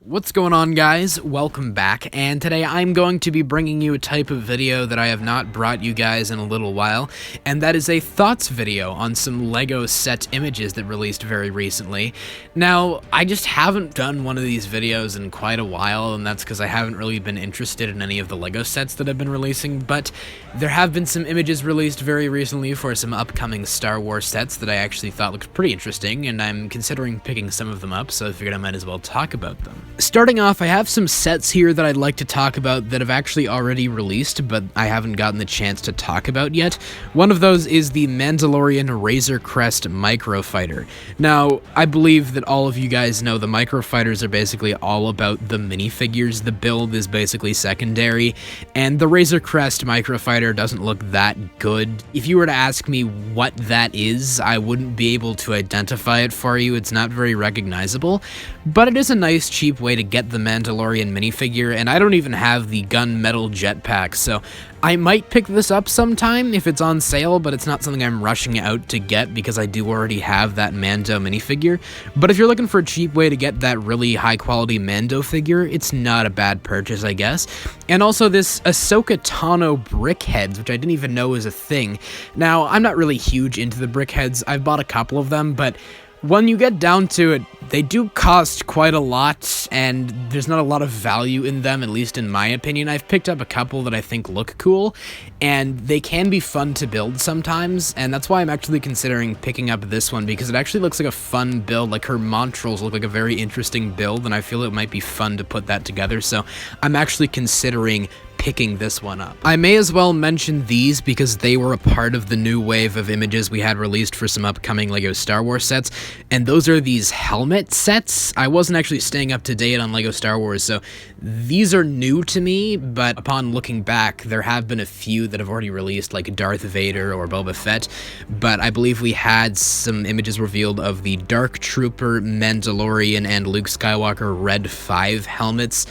What's going on, guys? Welcome back, and today I'm going to be bringing you a type of video that I have not brought you guys in a little while, and that is a thoughts video on some LEGO set images that released very recently. Now, I just haven't done one of these videos in quite a while, and that's because I haven't really been interested in any of the LEGO sets that I've been releasing, but there have been some images released very recently for some upcoming Star Wars sets that I actually thought looked pretty interesting, and I'm considering picking some of them up, so I figured I might as well talk about them. Starting off, I have some sets here that I'd like to talk about that have actually already released, but I haven't gotten the chance to talk about yet. One of those is the Mandalorian Razor Crest Microfighter. Now, I believe that all of you guys know the Microfighters are basically all about the minifigures. The build is basically secondary, and the Razor Crest Microfighter doesn't look that good. If you were to ask me what that is, I wouldn't be able to identify it for you. It's not very recognizable, but it is a nice, cheap way to get the Mandalorian minifigure, and I don't even have the gunmetal jetpack, so I might pick this up sometime if it's on sale, but it's not something I'm rushing out to get because I do already have that Mando minifigure. But if you're looking for a cheap way to get that really high-quality Mando figure, it's not a bad purchase, I guess. And also this Ahsoka Tono brickheads, which I didn't even know was a thing. Now, I'm not really huge into the brickheads. I've bought a couple of them, but when you get down to it, they do cost quite a lot, and there's not a lot of value in them, at least in my opinion. I've picked up a couple that I think look cool, and they can be fun to build sometimes, and that's why I'm actually considering picking up this one, because it actually looks like a fun build. Like, her montrals look like a very interesting build, and I feel it might be fun to put that together, so I'm actually considering picking this one up. I may as well mention these because they were a part of the new wave of images we had released for some upcoming LEGO Star Wars sets, and those are these helmet sets. I wasn't actually staying up to date on LEGO Star Wars, so these are new to me, but upon looking back, there have been a few that have already released, like Darth Vader or Boba Fett, but I believe we had some images revealed of the Dark Trooper, Mandalorian, and Luke Skywalker Red 5 helmets,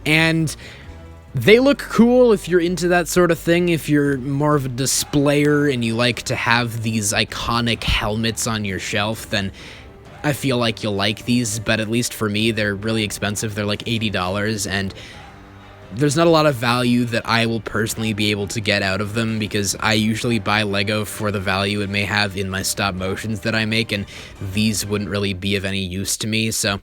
and they look cool if you're into that sort of thing. If you're more of a displayer and you like to have these iconic helmets on your shelf, then I feel like you'll like these, but at least for me, they're really expensive. They're like $80, and there's not a lot of value that I will personally be able to get out of them because I usually buy LEGO for the value it may have in my stop motions that I make, and these wouldn't really be of any use to me, so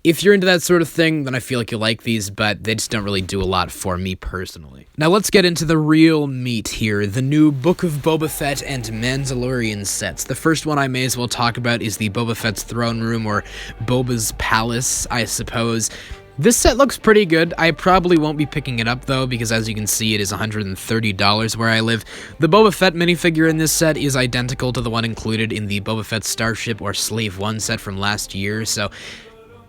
if you're into that sort of thing, then I feel like you'll like these, but they just don't really do a lot for me personally. Now let's get into the real meat here, the new Book of Boba Fett and Mandalorian sets. The first one I may as well talk about is the Boba Fett's throne room, or Boba's palace, I suppose. This set looks pretty good. I probably won't be picking it up, though, because as you can see, it is $130 where I live. The Boba Fett minifigure in this set is identical to the one included in the Boba Fett Starship or Slave 1 set from last year, so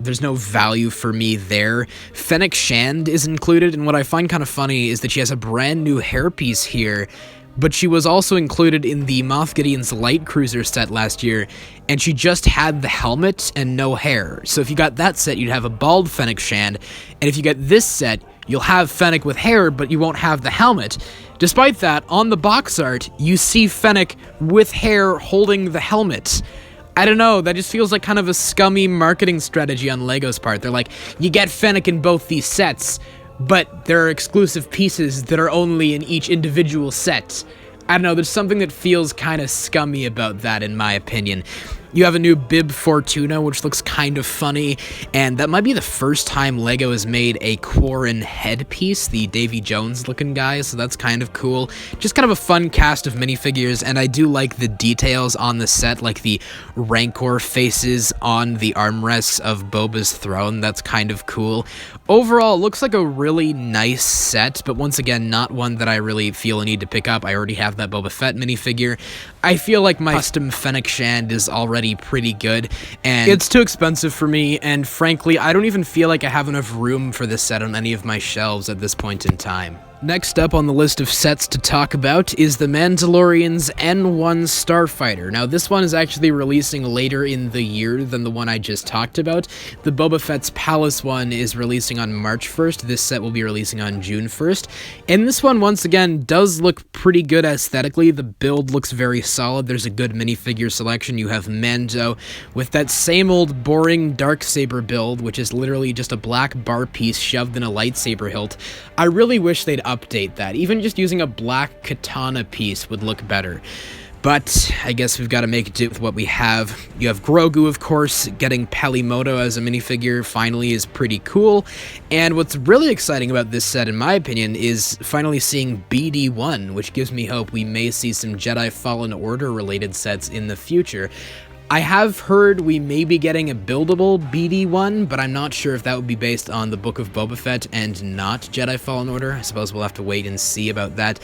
there's no value for me there. Fennec Shand is included, and what I find kind of funny is that she has a brand new hairpiece here, but she was also included in the Moff Gideon's Light Cruiser set last year, and she just had the helmet and no hair. So if you got that set, you'd have a bald Fennec Shand, and if you get this set, you'll have Fennec with hair, but you won't have the helmet. Despite that, on the box art, you see Fennec with hair holding the helmet. I don't know, that just feels like kind of a scummy marketing strategy on LEGO's part. They're like, you get Fennec in both these sets, but there are exclusive pieces that are only in each individual set. I don't know, there's something that feels kind of scummy about that, in my opinion. You have a new bib for Tono, which looks kind of funny, and that might be the first time LEGO has made a Quarren headpiece, the Davy Jones-looking guy, so that's kind of cool. Just kind of a fun cast of minifigures, and I do like the details on the set, like the Rancor faces on the armrests of Boba's throne. That's kind of cool. Overall, it looks like a really nice set, but once again, not one that I really feel a need to pick up. I already have that Boba Fett minifigure. I feel like my custom Fennec Shand is already pretty good, and it's too expensive for me, and frankly, I don't even feel like I have enough room for this set on any of my shelves at this point in time. Next up on the list of sets to talk about is the Mandalorians N1 Starfighter. Now, this one is actually releasing later in the year than the one I just talked about. The Boba Fett's Palace one is releasing on March 1st. This set will be releasing on June 1st. And this one, once again, does look pretty good aesthetically. The build looks very solid. There's a good minifigure selection. You have Mando with that same old boring darksaber build, which is literally just a black bar piece shoved in a lightsaber hilt. I really wish they'd update that. Even just using a black katana piece would look better. But I guess we've got to make do with what we have. You have Grogu, of course. Getting Pelimoto as a minifigure finally is pretty cool. And what's really exciting about this set, in my opinion, is finally seeing BD1, which gives me hope we may see some Jedi Fallen Order related sets in the future. I have heard we may be getting a buildable BD1, but I'm not sure if that would be based on the Book of Boba Fett and not Jedi Fallen Order. I suppose we'll have to wait and see about that.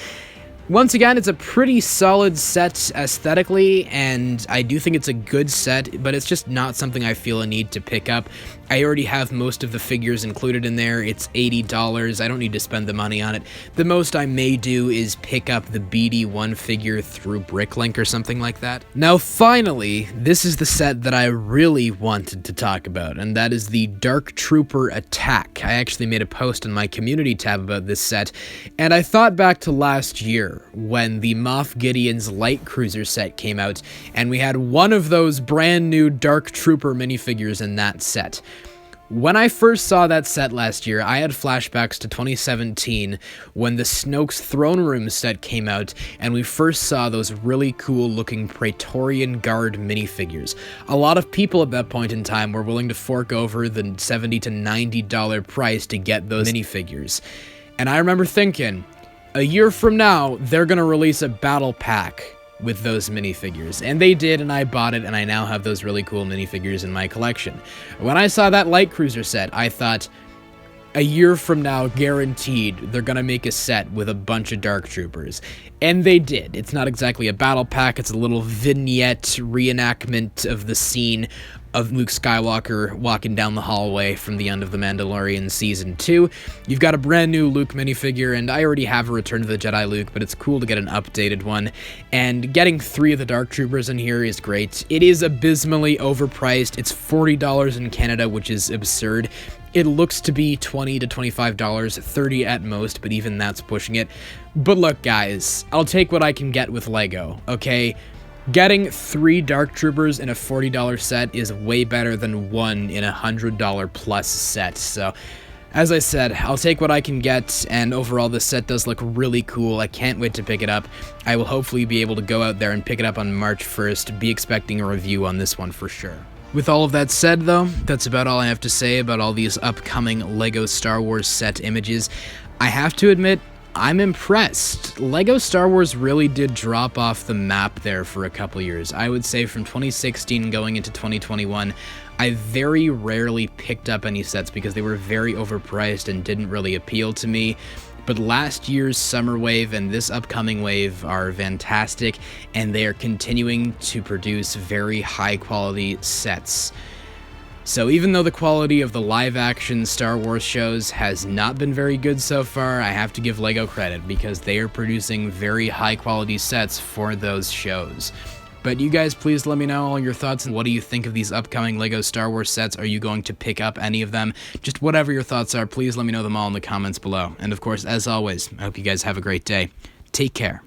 Once again, it's a pretty solid set aesthetically, and I do think it's a good set, but it's just not something I feel a need to pick up. I already have most of the figures included in there. It's $80. I don't need to spend the money on it. The most I may do is pick up the BD1 figure through Bricklink or something like that. Now, finally, this is the set that I really wanted to talk about, and that is the Dark Trooper Attack. I actually made a post on my community tab about this set, and I thought back to last year when the Moff Gideon's Light Cruiser set came out, and we had one of those brand new Dark Trooper minifigures in that set. When I first saw that set last year, I had flashbacks to 2017 when the Snoke's Throne Room set came out and we first saw those really cool looking Praetorian Guard minifigures. A lot of people at that point in time were willing to fork over the $70 to $90 price to get those minifigures. And I remember thinking, a year from now, they're going to release a battle pack with those minifigures. And they did, and I bought it, and I now have those really cool minifigures in my collection. When I saw that Light Cruiser set, I thought, a year from now, guaranteed, they're going to make a set with a bunch of Dark Troopers. And they did. It's not exactly a battle pack, it's a little vignette reenactment of the scene of Luke Skywalker walking down the hallway from the end of The Mandalorian Season 2. You've got a brand new Luke minifigure, and I already have a Return to the Jedi Luke, but it's cool to get an updated one. And getting 3 of the Dark Troopers in here is great. It is abysmally overpriced. It's $40 in Canada, which is absurd. It looks to be $20 to $25, $30 at most, but even that's pushing it. But look, guys, I'll take what I can get with LEGO, okay? Getting 3 Dark Troopers in a $40 set is way better than 1 in a $100 plus set. So, as I said, I'll take what I can get, and overall this set does look really cool. I can't wait to pick it up. I will hopefully be able to go out there and pick it up on March 1st. Be expecting a review on this one for sure. With all of that said, though, that's about all I have to say about all these upcoming LEGO Star Wars set images. I have to admit, I'm impressed. LEGO Star Wars really did drop off the map there for a couple years. I would say from 2016 going into 2021, I very rarely picked up any sets because they were very overpriced and didn't really appeal to me. But last year's summer wave and this upcoming wave are fantastic, and they are continuing to produce very high quality sets. So even though the quality of the live-action Star Wars shows has not been very good so far, I have to give LEGO credit because they are producing very high-quality sets for those shows. But you guys, please let me know all your thoughts and what do you think of these upcoming LEGO Star Wars sets. Are you going to pick up any of them? Just whatever your thoughts are, please let me know them all in the comments below. And of course, as always, I hope you guys have a great day. Take care.